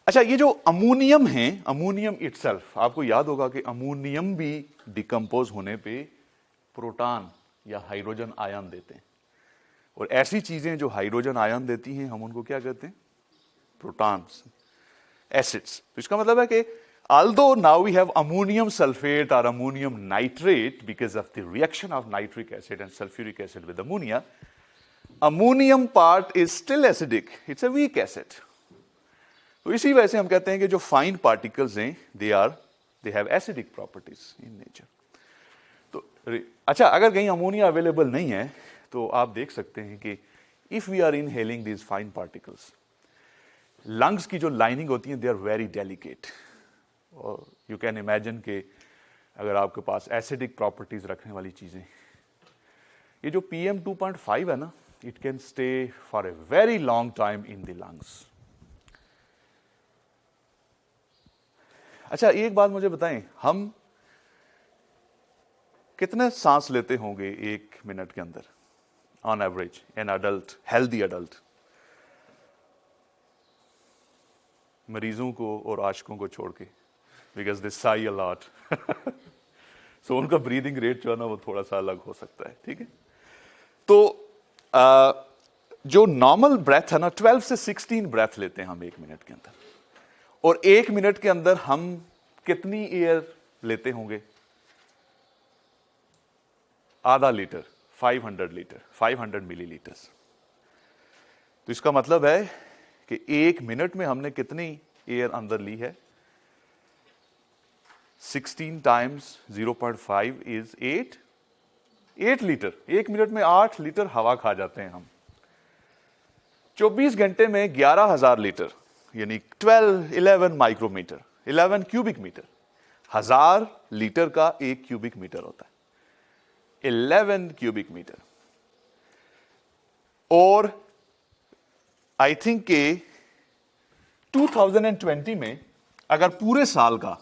अच्छा, ये जो अमोनियम है, अमोनियम इटसेल्फ, आपको याद होगा कि अमोनियम भी डिकम्पोज होने पे प्रोटॉन या हाइड्रोजन आयन देते हैं, और ऐसी चीजें जो हाइड्रोजन आयन देती हैं हम उनको क्या कहते हैं? Protons, acids. तो इसका मतलब है कि although now we have ammonium sulfate or ammonium nitrate because of the reaction of nitric acid and sulfuric acid with ammonia, ammonium part is still acidic, it's a weak acid. तो इसी वजह से हम कहते हैं कि जो फाइन पार्टिकल्स हैं they have acidic properties in nature. तो अच्छा, अगर कहीं अमोनिया अवेलेबल नहीं है तो आप देख सकते हैं कि if we are inhaling these fine particles, lungs की जो लाइनिंग होती है दे आर वेरी डेलिकेट, और यू कैन इमेजिन कि अगर आपके पास एसिडिक प्रॉपर्टीज रखने वाली चीजें, ये जो PM 2.5 है ना, it can stay for a very long time in the lungs. अच्छा, एक बात मुझे बताएं, हम कितने सांस लेते होंगे 1 मिनट के अंदर on average, an adult, healthy adult? मरीजों को और आशिकों को छोड़ के, because they sigh a lot. सो उनका ब्रीदिंग रेट जो है ना वो थोड़ा सा अलग हो सकता है। ठीक है, तो जो नॉर्मल ब्रेथ है ना, 12 से 16 ब्रेथ लेते हैं हम 1 मिनट के अंदर, और 1 मिनट के अंदर हम कितनी एयर लेते होंगे? आधा लीटर, 500 लीटर, 500 मिलीलीटर्स। तो इसका मतलब है कि 1 मिनट में हमने कितनी एयर अंदर ली है? 16 टाइम्स 0.5 इज 8 लीटर। 1 मिनट में 8 लीटर हवा खा जाते हैं हम। 24 घंटे में 11,000 लीटर, यानी 11 माइक्रोमीटर, 11 क्यूबिक मीटर। 1000 लीटर का 1 क्यूबिक मीटर होता है, 11 क्यूबिक मीटर। और आई थिंक के 2020 में अगर पूरे साल का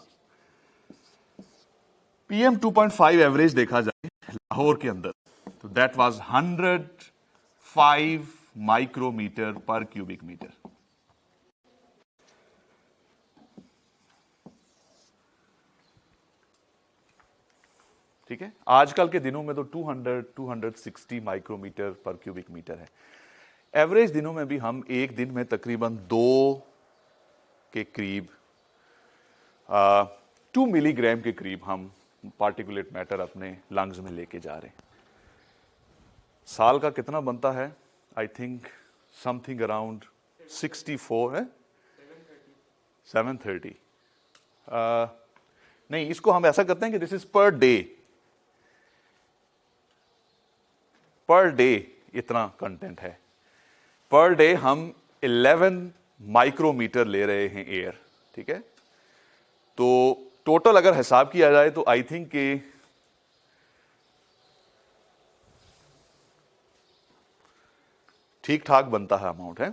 PM 2.5 एवरेज देखा जाए लाहौर के अंदर, तो दैट वाज 105 माइक्रोमीटर पर क्यूबिक मीटर। ठीक है, आजकल के दिनों में तो 260 माइक्रोमीटर पर क्यूबिक मीटर है। एवरेज दिनों में भी हम एक दिन में तकरीबन 2 के करीब 2 मिलीग्राम के करीब हम पार्टिकुलेट मैटर अपने लंग्स में लेके जा रहे हैं। साल का कितना बनता है? आई थिंक समथिंग अराउंड 64 है, 730। नहीं, इसको हम ऐसा करते हैं कि this is per day, per day इतना कंटेंट है। पर डे हम 11 माइक्रोमीटर ले रहे हैं एयर। ठीक है, तो टोटल अगर हिसाब किया जाए तो आई थिंक कि ठीक ठाक बनता है अमाउंट है।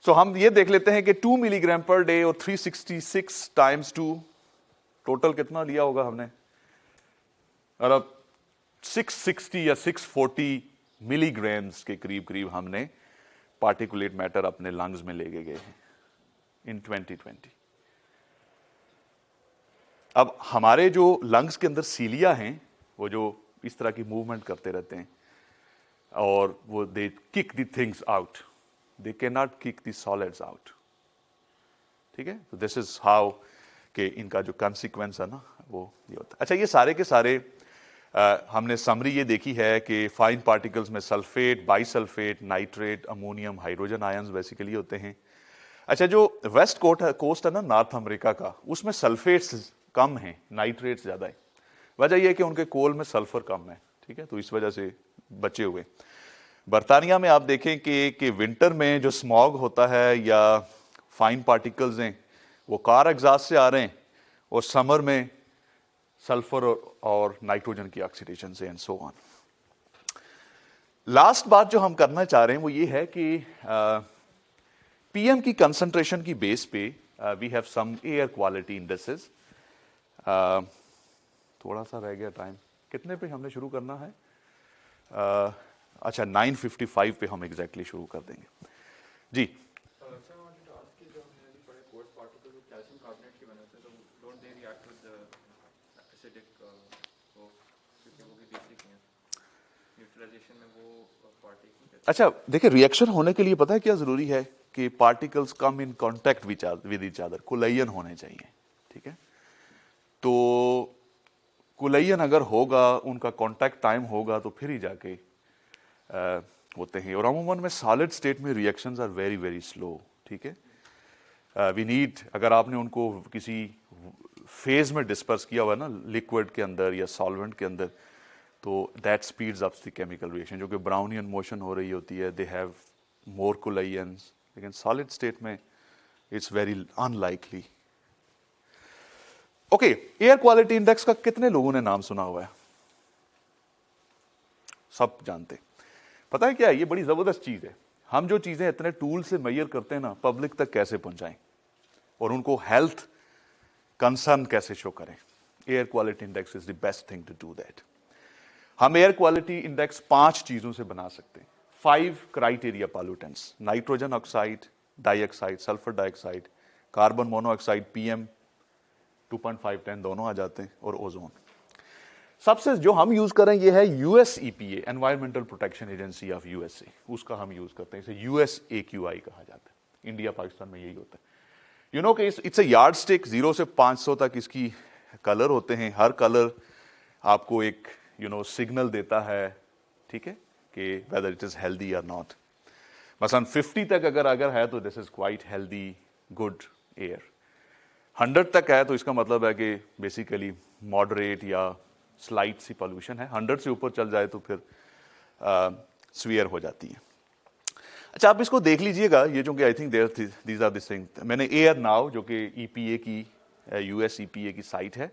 सो हम ये देख लेते हैं कि 2 मिलीग्राम पर डे और 366 टाइम्स 2, टोटल कितना लिया होगा हमने? और 660 या 640 मिलीग्राम्स के करीब करीब हमने पार्टिकुलेट मैटर अपने लंग्स में लेके गए हैं इन 2020। अब हमारे जो लंग्स के अंदर सीलिया हैं, वो जो इस तरह की मूवमेंट करते रहते हैं और वो दे kick the things out, they can not kick the solids out. ठीक है, तो दिस इज हाउ कि इनका जो कॉन्सिक्वेंस है ना वो ये होता है। अच्छा, ये सारे के सारे हमने समरी ये देखी है कि फाइन पार्टिकल्स में sulphate, bisulphate, nitrate, ammonium, hydrogen ions basically होते हैं। अच्छा, जो वेस्ट कोस्ट है ना नॉर्थ अमेरिका का, उसमें सल्फेट्स कम हैं, नाइट्रेट्स ज़्यादा है। वजह यह है कि उनके कोल में सल्फर कम है, ठीक है, तो इस वजह से बचे हुए। बरतानिया में आप देखें कि विंटर में जो स्मॉग होता है या फाइन पार्टिकल्स हैं वो कार एग्जॉस्ट से आ रहे हैं, और समर में सल्फर और नाइट्रोजन की ऑक्सीडेशन से, एंड सो ऑन। लास्ट बात जो हम करना चाह रहे हैं वो ये है कि पीएम की कंसंट्रेशन की बेस पे we have some air quality indexes. थोड़ा सा रह गया टाइम, कितने पे हमने शुरू करना है? अच्छा, 9:55 पे हम एग्जैक्टली शुरू कर देंगे जी। Sir, I wanted to ask you, जो हमने अभी पढ़े coarse particles जो calcium carbonate के बने होते हैं, तो don't they react with the acidic वो, क्योंकि वो भी basic हैं, neutralization में वो part एक ही करते अच्छा देखिए, रिएक्शन होने के लिए पता है क्या जरूरी है कि particles come in contact with each other, collision होने चाहिए, ठीक है। तो कोलाइजन अगर होगा, उनका कांटेक्ट टाइम होगा, तो फिर ही जाके होते हैं। और अमूमन में सॉलिड स्टेट में reactions are very very slow, ठीक है। वी नीड, अगर आपने उनको किसी फेज में डिस्पर्स किया हुआ है ना, लिक्विड के अंदर या सॉल्वेंट के अंदर, तो that speeds up the chemical reaction. जो कि ब्राउनियन मोशन हो रही होती है, दे हैव मोर कोलाइजन्स, लेकिन सॉलिड स्टेट में it's very unlikely. Okay, air quality index का कितने लोगों ने नाम सुना हुआ है? सब जानते। पता है क्या है, ये बड़ी जबरदस्त चीज है। हम जो चीजें इतने टूल से मेजर करते हैं ना, पब्लिक तक कैसे पहुंचाएं और उनको हेल्थ कंसर्न कैसे शो करें। Air quality index is the best thing to do that. हम एयर क्वालिटी इंडेक्स 5 चीजों से बना सकते हैं। 5 criteria pollutants, nitrogen oxide, dioxide, sulphur dioxide, carbon monoxide, PM 2.5-10 दोनों आ जाते हैं, और ओजोन। सबसे जो हम यूज करें ये है US EPA, environmental protection agency of USA, उसका हम यूज करते हैं। इसे यूएस AQI कहा जाता है। इंडिया पाकिस्तान में यही होता है। यू नो कि इट्स अ यार्ड स्टिक, 0 से 500 तक इसकी कलर होते हैं। हर कलर आपको एक सिग्नल देता है, ठीक है, कि वेदर इट इज हेल्दी और नॉट। मसलन 50 तक अगर है तो this is quite healthy, good air. 100 तक है तो इसका मतलब है कि बेसिकली मॉडरेट या स्लाइट सी पॉल्यूशन है। 100 से ऊपर चल जाए तो फिर स्वीयर हो जाती है। अच्छा, आप इसको देख लीजिएगा, ये जो कि I think these are this thing. मैंने एयर नाउ, जो कि ईपीए की, यूएस ईपीए की साइट है,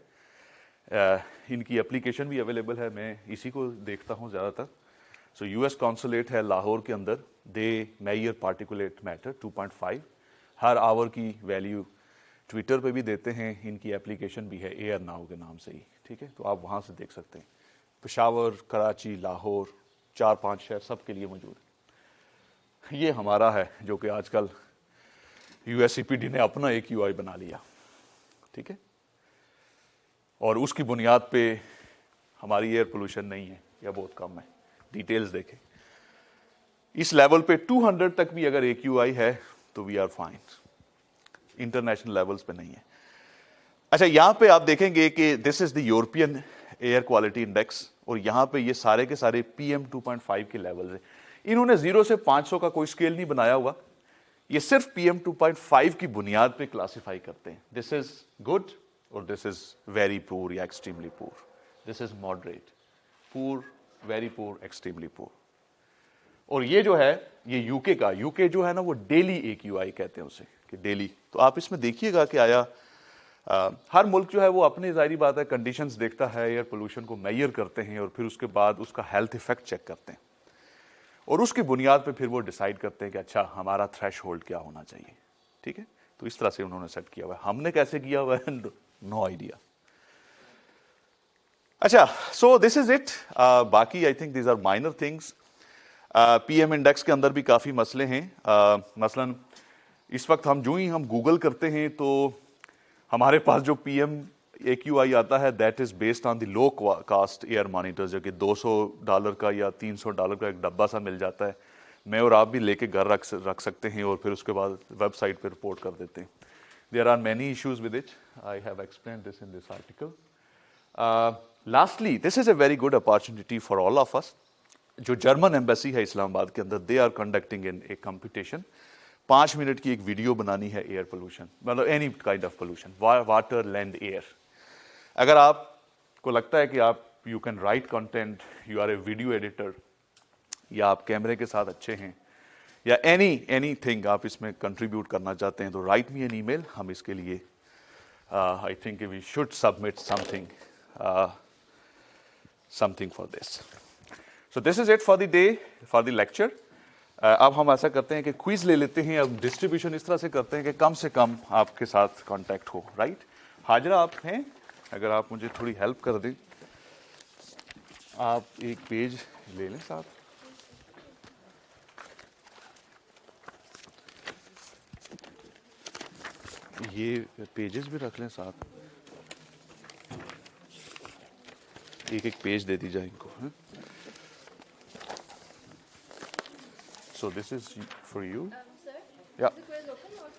इनकी एप्लीकेशन भी अवेलेबल है, मैं इसी को देखता हूँ ज़्यादातर। सो यूएस कॉन्सुलेट है लाहौर के अंदर, दे मेजर पार्टिकुलेट मैटर 2.5, हर आवर की वैल्यू ट्विटर पे भी देते हैं। इनकी एप्लीकेशन भी है एयर नाउ के नाम से ही, ठीक है, तो आप वहाँ से देख सकते हैं। पेशावर, कराची, लाहौर, 4-5 शहर सब के लिए मौजूद है। ये हमारा है जो कि आजकल यूएसईपीडी ने अपना AQI बना लिया, ठीक है, और उसकी बुनियाद पे हमारी एयर पोल्यूशन नहीं है या बहुत कम है। डिटेल्स देखें। इस लेवल पे 200 तक भी अगर AQI है तो we are fine, international levels पे नहीं है। अच्छा, यहां पे आप देखेंगे कि this is the European air quality index, और यहां पे ये सारे के सारे PM 2.5 के लेवल्स हैं। इन्होंने 0 से 500 का कोई स्केल नहीं बनाया हुआ, ये सिर्फ PM 2.5 की बुनियाद पे क्लासिफाई करते हैं। दिस इज गुड और दिस इज वेरी पुअर या extremely poor, this is moderate, poor, very poor, extremely poor. और ये जो है ये यूके का, यूके जो है ना वो डेली AQI कहते हैं उसे, कि डेली। तो आप इसमें देखिएगा कि आया हर मुल्क जो है वो अपनी जाहिर बात है कंडीशंस देखता है, एयर पोल्यूशन को मेजर करते हैं, और फिर उसके बाद उसका हेल्थ इफेक्ट चेक करते हैं, और उसकी बुनियाद पे फिर वो डिसाइड करते हैं कि अच्छा हमारा थ्रेशहोल्ड क्या होना चाहिए, ठीक है। तो इस तरह से उन्होंने सेट किया हुआ है। हमने कैसे किया हुआ है, नो आइडिया। अच्छा, सो दिस इज इट। बाकी I think these are minor things. PM index के अंदर भी काफ़ी मसले हैं। मसलन इस वक्त हम गूगल करते हैं तो हमारे पास जो PM AQI आता है that is based on the low cost air monitor, जो कि $200 का या $300 का एक डब्बा सा मिल जाता है। मैं और आप भी लेके घर रख सकते हैं और फिर उसके बाद वेबसाइट पे रिपोर्ट कर देते हैं। There are many issues with it. I have explained this in this article. Lastly, this is a very good opportunity for all of us. जो जर्मन एम्बेसी है इस्लामाबाद के अंदर, they are conducting in a competition. 5 minute की एक video बनानी है air pollution, मतलब any kind of pollution, water, land, air. अगर आपको लगता है कि आप you can write content, you are a video editor, या आप कैमरे के साथ अच्छे हैं, या एनी थिंग आप इसमें कंट्रीब्यूट करना चाहते हैं, तो राइट मी एन ईमेल. हम इसके लिए I think we should submit something for this. So this is it for the day, for the lecture. अब हम ऐसा करते हैं कि क्विज ले लेते हैं. अब डिस्ट्रीब्यूशन इस तरह से करते हैं कि कम से कम आपके साथ कांटेक्ट हो, राइट? हाजरा आप हैं, अगर आप मुझे थोड़ी हेल्प कर दें. आप एक पेज ले लें साथ. ये पेजेस भी रख लें साथ. एक पेज दे दीजिए इनको. So this is for you. Sir? Yeah. The quiz open or?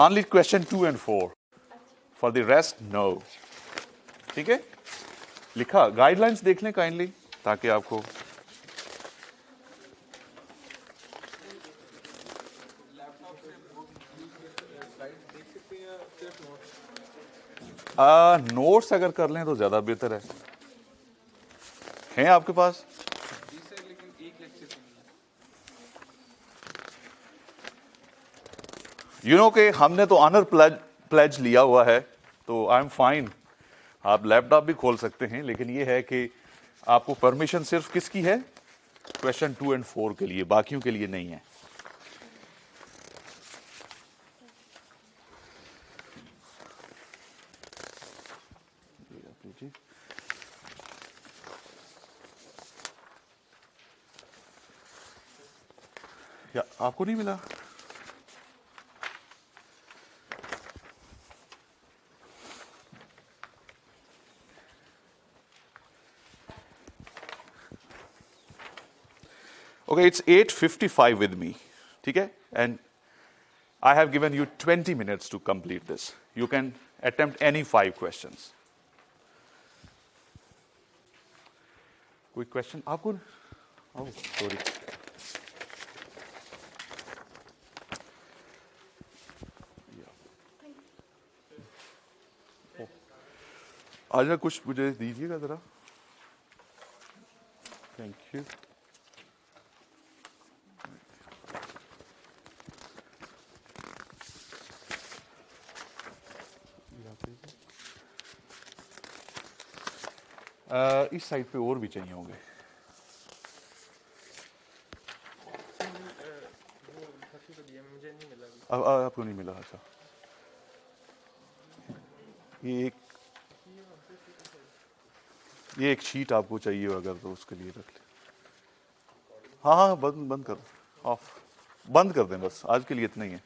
Only question 2 and 4. For the rest, no. ठीक है? लिखा. गाइडलाइंस देख लें काइंडली, ताकि आपको नोट्स अगर कर लें तो ज़्यादा बेहतर है. हैं आपके पास? यू नो कि हमने तो ऑनर प्लेज लिया हुआ है, तो आई एम फाइन. आप लैपटॉप भी खोल सकते हैं, लेकिन ये है कि आपको परमिशन सिर्फ किसकी है? क्वेश्चन 2 and 4 के लिए, बाकियों के लिए नहीं है. या आपको नहीं मिला? Okay, it's 8:55 with me, ठीक है? And I have given you 20 minutes to complete this. You can attempt any 5 questions. कोई question? आपको? Oh, sorry. आज ना कुछ मुझे दीजिएगा ज़रा. Thank you. इस साइड पे और भी चाहिए होंगे. अब आपको नहीं मिला? अच्छा, ये एक शीट आपको चाहिए अगर, तो उसके लिए रख ले. हाँ, बंद कर, ऑफ बंद कर दें, बस आज के लिए इतना ही है.